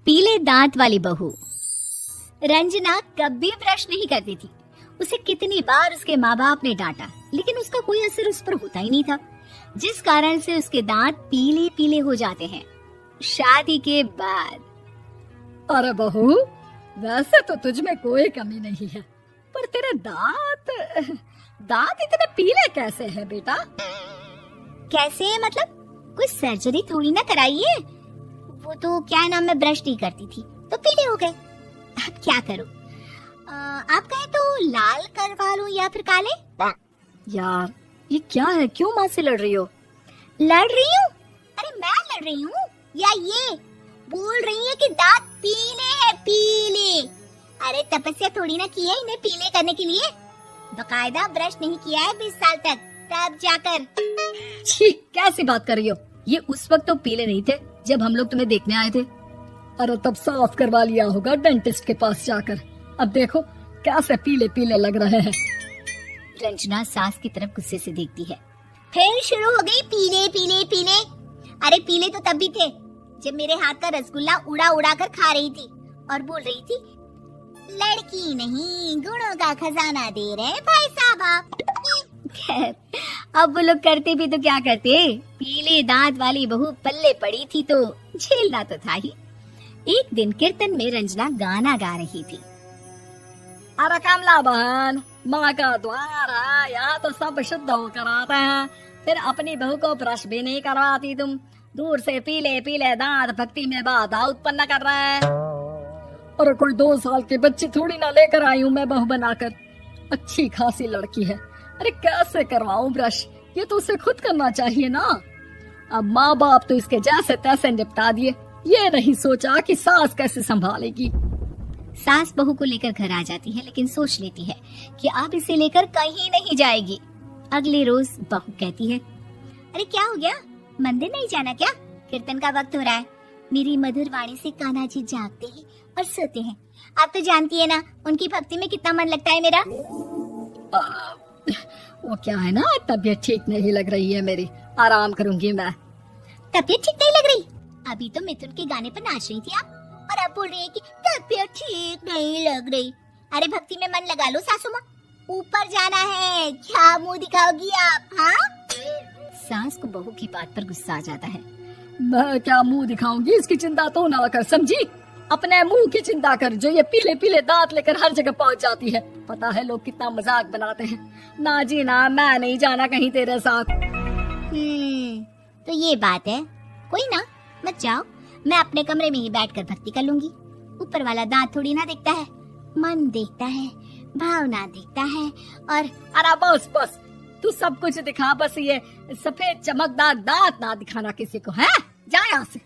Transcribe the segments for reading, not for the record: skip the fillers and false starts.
पीले दांत वाली बहू। रंजना कभी ब्रश नहीं करती थी। उसे कितनी बार उसके माँ बाप ने डांटा, लेकिन उसका कोई असर उस पर होता ही नहीं था, जिस कारण से उसके दांत पीले पीले हो जाते हैं। शादी के बाद। अरे बहू, वैसे तो तुझ में कोई कमी नहीं है, पर तेरे दांत इतने पीले कैसे हैं बेटा? कैसे मतलब? कोई सर्जरी थोड़ी ना कराई है। वो तो क्या नाम, मैं ब्रश नहीं करती थी तो पीले हो गए। अब क्या करूं? आप कहें तो लाल करवा लूं या फिर काले? यार ये क्या है, क्यों माँ से लड़ रही हो? लड़ रही हूँ? अरे मैं लड़ रही हूँ या ये बोल रही है कि दांत पीले हैं, पीले। अरे तपस्या थोड़ी ना की है इन्हें पीले करने के लिए। बकायदा ब्रश नहीं किया है 20 साल तक, तब जाकर। छी, कैसी बात कर रही हो? ये उस वक्त तो पीले नहीं थे जब हम लोग तुम्हें देखने आए थे। अरे तब साफ करवा लिया होगा डेंटिस्ट के पास जाकर। अब देखो कैसे पीले पीले लग रहे हैं। रंजना सास की तरफ गुस्से से देखती है। फिर शुरू हो गई पीले पीले पीले। अरे पीले तो तब भी थे जब मेरे हाथ का रसगुल्ला उड़ा उड़ा कर खा रही थी और बोल रही थी, लड़की नहीं गुणों का खजाना दे रहे भाई साहब आप। खैर, अब वो लोग करते भी तो क्या करते, पीले दांत वाली बहू पल्ले पड़ी थी तो झेलना तो था ही। एक दिन कीर्तन में रंजना गाना गा रही थी। अरे कमला बहन, माँ का द्वार है, यहाँ तो सब शुद्ध होकर आते हैं, फिर अपनी बहू को ब्रश भी नहीं करवाती तुम। दूर से पीले पीले दांत भक्ति में बाधा उत्पन्न कर रहे हैं। अरे कोई 2 साल के बच्ची थोड़ी ना लेकर आई हूँ मैं बहू बनाकर। अच्छी खासी लड़की है, अरे कैसे करवाऊं ब्रश? ये तो उसे खुद करना चाहिए ना। अब माँ बाप तो इसके जैसे तैसे निपटा दिए, ये नहीं सोचा कि सास कैसे संभालेगी। सास बहू को लेकर घर आ जाती है, लेकिन सोच लेती है कि अब इसे लेकर कहीं नहीं जाएगी। अगले रोज बहू कहती है, अरे क्या हो गया, मंदिर नहीं जाना क्या? कीर्तन का वक्त हो रहा है। मेरी मधुर वाणी से कान्हा जी जागते हैं और सोते हैं। आप तो जानती है ना उनकी भक्ति में कितना मन लगता है मेरा। वो क्या है ना, तबीयत ठीक नहीं लग रही है मेरी, आराम करूंगी मैं। तबीयत ठीक नहीं लग रही? अभी तो मिथुन के गाने पर नाच रही थी आप, और आप बोल रही है कि तबीयत ठीक नहीं लग रही। अरे भक्ति में मन लगा लो सासू माँ, ऊपर जाना है, क्या मुंह दिखाओगी आप? हाँ? सास को बहू की बात पर गुस्सा आ जाता है। मैं क्या मुंह दिखाऊंगी, इसकी चिंता तो ना कर, समझी? अपने मुंह की चिंता कर, जो ये पीले पीले दांत लेकर हर जगह पहुंच जाती है। पता है लोग कितना मजाक बनाते हैं। ना जी ना, मैं नहीं जाना कहीं तेरे साथ। तो ये बात है, कोई ना, मत जाओ, मैं अपने कमरे में ही बैठकर भक्ति कर लूंगी। ऊपर वाला दांत थोड़ी ना देखता है, मन देखता है, भावना देखता है। और अरे बस बस, तू सब कुछ दिखा, बस ये सफेद चमकदार दांत ना दिखाना किसी को, है? जा यहाँ से।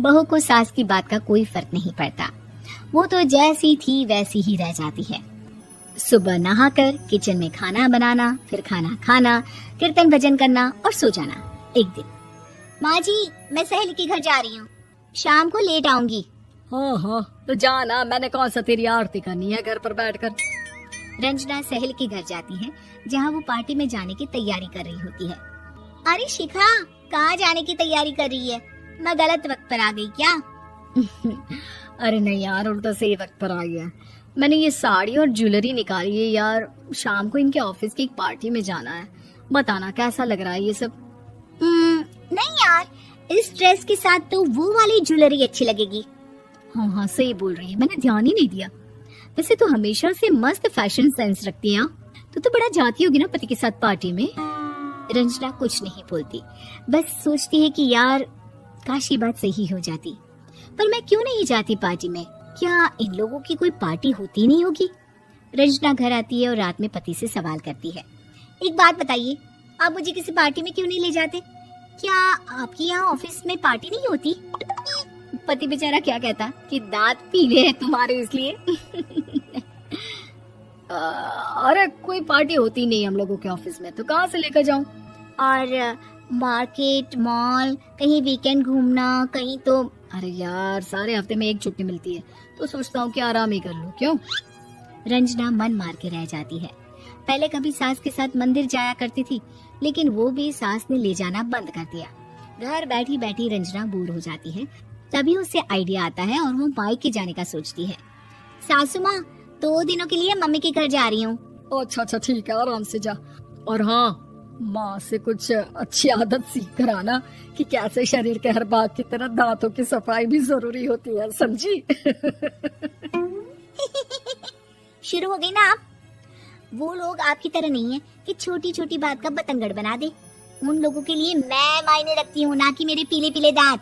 बहू को सास की बात का कोई फर्क नहीं पड़ता, वो तो जैसी थी वैसी ही रह जाती है। सुबह नहाकर किचन में खाना बनाना, फिर खाना खाना, कीर्तन भजन करना और सो जाना। एक दिन, माँ जी मैं सहेली के घर जा रही हूँ, शाम को लेट आऊंगी। हाँ हाँ तो जाना, मैंने कौन सा तेरी आरती करनी है घर पर बैठकर। रंजना सहेली के घर जाती है, जहाँ वो पार्टी में जाने की तैयारी कर रही होती है। अरे शिखा, कहाँ जाने की तैयारी कर रही है? मैं गलत वक्त पर आ गई क्या? अरे नहीं यार, उल्टा सही वक्त पर आ गया। मैंने ये साड़ी और ज्वेलरी निकाली है यार, शाम को इनके ऑफिस की एक पार्टी में जाना है। बताना कैसा लग रहा है ये सब? नहीं यार, इस ड्रेस के साथ तो वो वाली ज्वेलरी अच्छी लगेगी। हाँ हाँ सही बोल रही है, मैंने ध्यान ही नहीं दिया। वैसे तो हमेशा से मस्त फैशन सेंस रखती है। तो बड़ा जाती होगी ना पति के साथ पार्टी में। रंजना कुछ नहीं बोलती, बस सोचती है कि यार काश ये बात सही हो जाती, पर मैं क्यों नहीं जाती पार्टी में? क्या इन लोगों की कोई पार्टी होती नहीं होगी? रंजना घर आती है और रात में पति से सवाल करती है, एक बात बताइए, आप मुझे किसी पार्टी में क्यों नहीं ले जाते? क्या आपके यहाँ ऑफिस में पार्टी नहीं होती? पति बेचारा क्या कहता कि दांत पीले हैं तुम्हारे इसलिए। अरे कोई पार्टी होती नहीं हम लोगों के ऑफिस में, तो कहाँ से लेकर जाऊं? और मार्केट, मॉल, कहीं वीकेंड घूमना, कहीं तो। अरे यार सारे हफ्ते में एक छुट्टी मिलती है, तो सोचता हूँ कि आराम ही कर लूं। क्यों? रंजना मन मार के रह जाती है। पहले कभी सास के साथ मंदिर जाया करती थी, लेकिन वो भी सास ने ले जाना बंद कर दिया। घर बैठी बैठी रंजना बोर हो जाती है, तभी उसे आइडिया आता है और वो मायके जाने का सोचती है। सासू माँ, 2 दिनों के लिए मम्मी के घर जा रही हूँ। अच्छा अच्छा ठीक है, आराम से जा। और हाँ, माँ से कुछ अच्छी आदत सीख कर आना कि कैसे शरीर के हर भाग की तरह दांतों की सफाई भी जरूरी होती है, समझी? शुरू हो गई ना आप। वो लोग आपकी तरह नहीं है कि छोटी छोटी बात का बतंगड़ बना दे। उन लोगों के लिए मैं मायने रखती हूँ, ना कि मेरे पीले पीले दांत।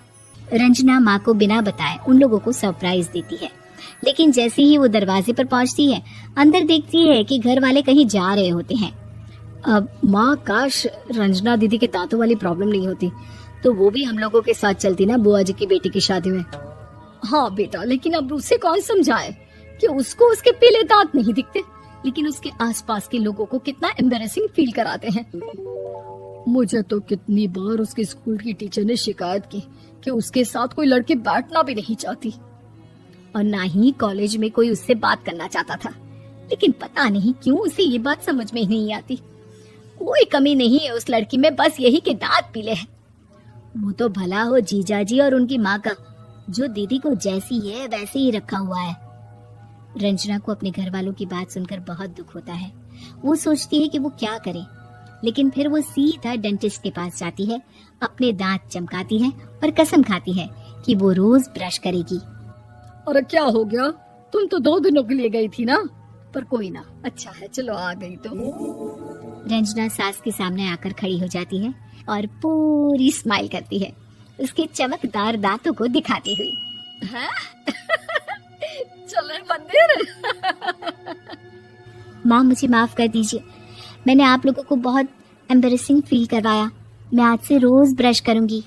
रंजना माँ को बिना बताए उन लोगों को सरप्राइज देती है, लेकिन जैसे ही वो दरवाजे पर पहुंचती है, अंदर देखती है कि घर वाले कहीं जा रहे होते हैं। अब माँ, काश रंजना दीदी के दांतों वाली प्रॉब्लम नहीं होती तो वो भी हम लोगों के साथ चलती ना बुआ जी की बेटी की शादी में। हाँ बेटा, लेकिन अब उसे कौन समझाए कि उसको उसके पीले दांत नहीं दिखते, लेकिन उसके आसपास के लोगों को कितना एम्बैरेसिंग फील कराते हैं। मुझे तो कितनी बार उसके स्कूल की टीचर ने शिकायत की कि उसके साथ कोई लड़की बैठना भी नहीं चाहती और ना ही कॉलेज में कोई उससे बात करना चाहता था, लेकिन पता नहीं क्यों उसे ये बात समझ में ही नहीं आती। कोई कमी नहीं है उस लड़की में, बस यही कि दांत पीले हैं। वो तो भला हो जीजा जी और उनकी माँ का, जो दीदी को जैसी है वैसे ही रखा हुआ है। रंजना को अपने घर वालों की बात सुनकर बहुत दुख होता है। वो सोचती है कि वो क्या करे, लेकिन फिर वो सीधा डेंटिस्ट के पास जाती है, अपने दांत चमकाती है और कसम खाती है कि वो रोज ब्रश करेगी। अरे क्या हो गया, तुम तो 2 दिनों के लिए गई थी ना, पर कोई ना, अच्छा है चलो आ गई तो। रंजना सास के सामने आकर खड़ी हो जाती है और पूरी स्माइल करती है, उसके चमकदार दांतों को दिखाती हुई। चले मंदिर। माँ, मुझे माफ कर दीजिए, मैंने आप लोगों को बहुत एम्बैरेसिंग फील करवाया। मैं आज से रोज ब्रश करूंगी।